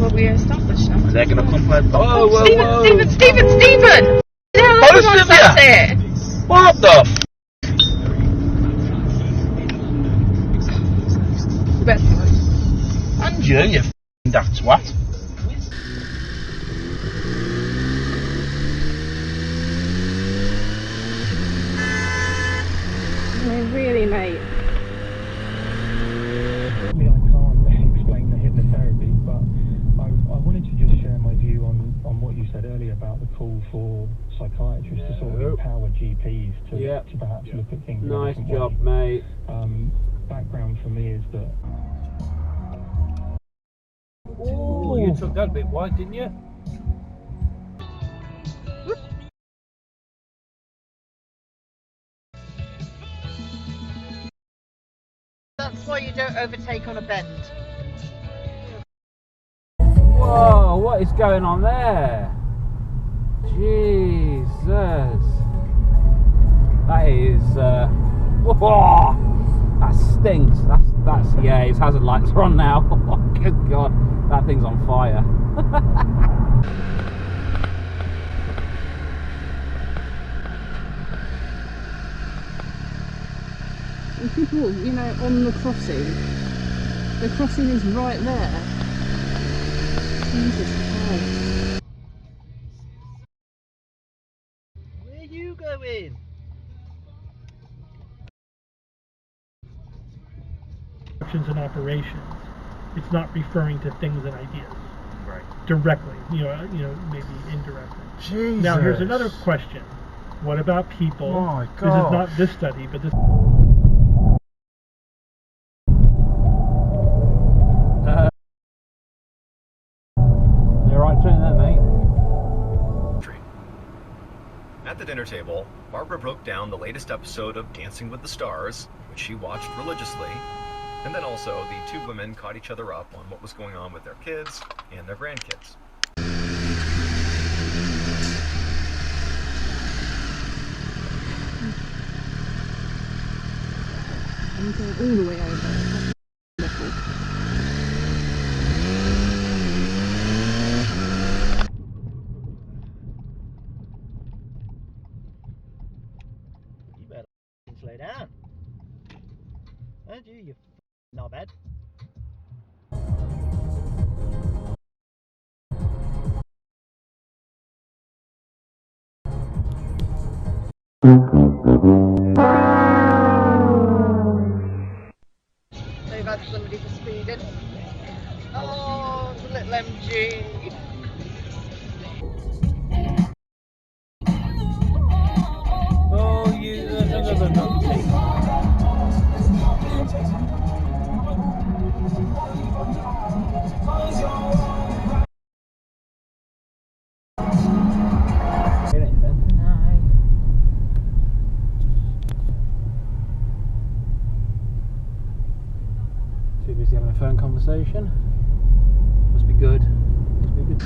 Well, we established that. They're going to come by. Oh, whoa, Stephen, whoa. Stephen! No, Both everyone of says you? it. What the f? And you f***ing daft twat. We're really late. I can't explain the hypnotherapy, but I wanted to just share my view on what you said earlier about the call for psychiatrists to sort of empower GPs to perhaps look at things. Nice job, mate. Background for me is that. Oh, you took that a bit wide, didn't you? That's why you don't overtake on a bend. Whoa, what is going on there? Jesus. That is, whoa, that stinks. That's, yeah, his hazard lights are on now. Oh, good God, that thing's on fire. And people, you know, on the crossing is right there. Jesus Christ. Where are you going? And operations, it's not referring to things and ideas, Right. directly. You know, maybe indirectly. Jesus. Now, here's another question: what about people? Oh my This God. is not this study, but this. You're right turn there, mate. At the dinner table, Barbara broke down the latest episode of Dancing with the Stars, which she watched religiously, and then also the two women caught each other up on what was going on with their kids and their grandkids. I'm going all the way over. You better slow down. Don't you knobhead. They've had somebody for speeding. Oh, the little MG. Oh, you another numpty. Too busy having a phone conversation. Must be good. Must be good.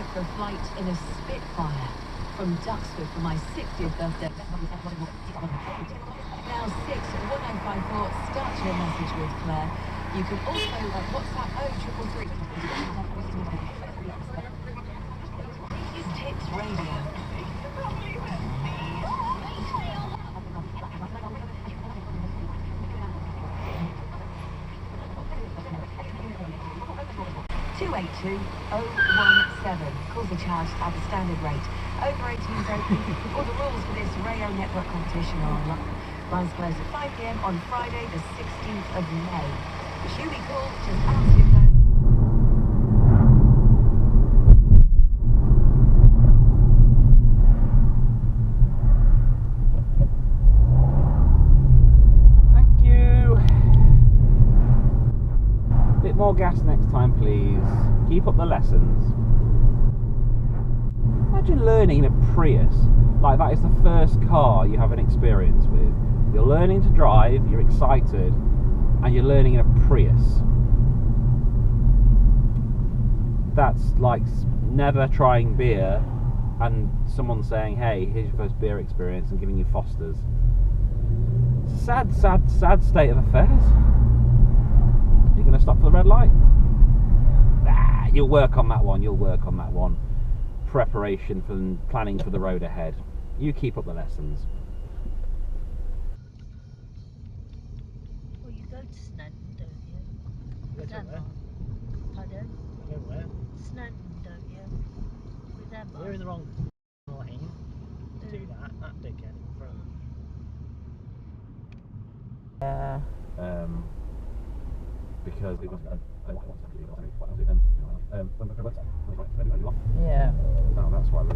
For a flight in a Spitfire from Duxford for my 60th birthday. Now 61054, start your message with Claire. You can also WhatsApp 0333. It's Tips Radio. (282-017). Calls are charged at the standard rate. Over 18s only. All the rules for this Rayo Network competition are online. Lines close at 5 p.m. on Friday, the 16th of May. Should we call? Just answer your phone. next time, please. Keep up the lessons. Imagine learning in a Prius. Like, that is the first car you have an experience with. You're learning to drive, you're excited, and you're learning in a Prius. That's like never trying beer and someone saying, hey, here's your first beer experience, and giving you Foster's. Sad, sad, sad state of affairs. You're going to stop for the red light? Ah, you'll work on that one, you'll work on that one. Preparation for planning for the road ahead. You keep up the lessons. Well, you go to Snowdon, don't you? With Emma. Pardon? Go where? Snowdon, don't you? With Emma. You're in the wrong lane. Do that dickhead in front. Because it was Yeah. oh, that's why we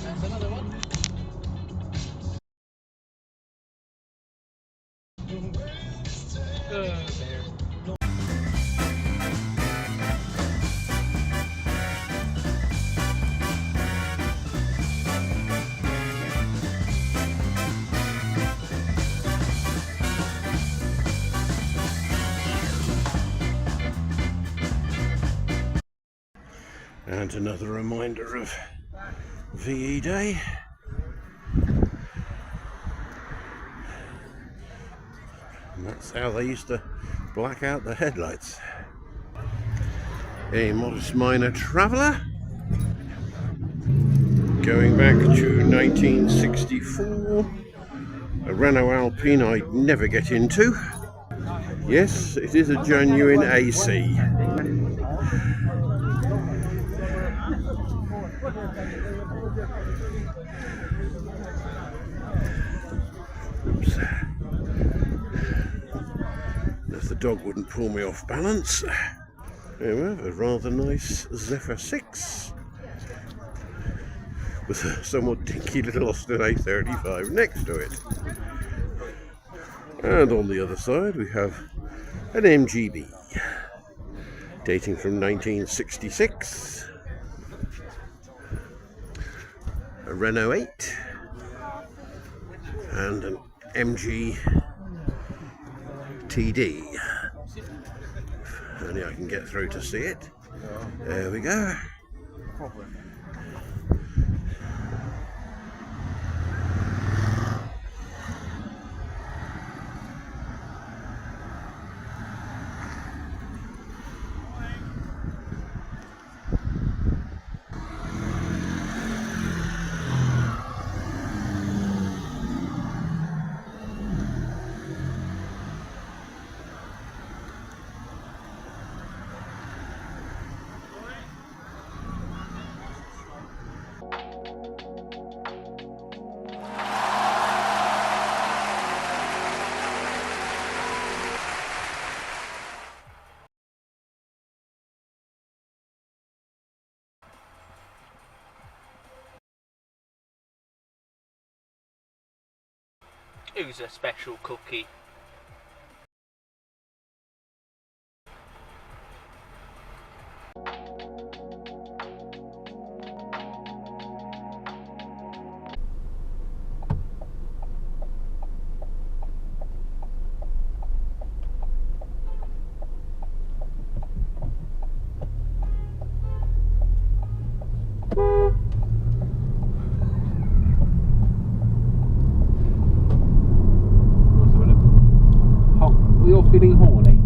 There's another one. There. And another reminder of VE Day. And that's how they used to black out the headlights. A modest minor traveller. Going back to 1964. A Renault Alpine I'd never get into. Yes, it is a genuine AC. Oops. If the dog wouldn't pull me off balance. There we have a rather nice Zephyr 6 with a somewhat dinky little Austin A35 next to it. And on the other side we have an MGB dating from 1966, a Renault 8 and an MG TD. If only I can get through to see it. There we go. Who's a special cookie? You're feeling horny?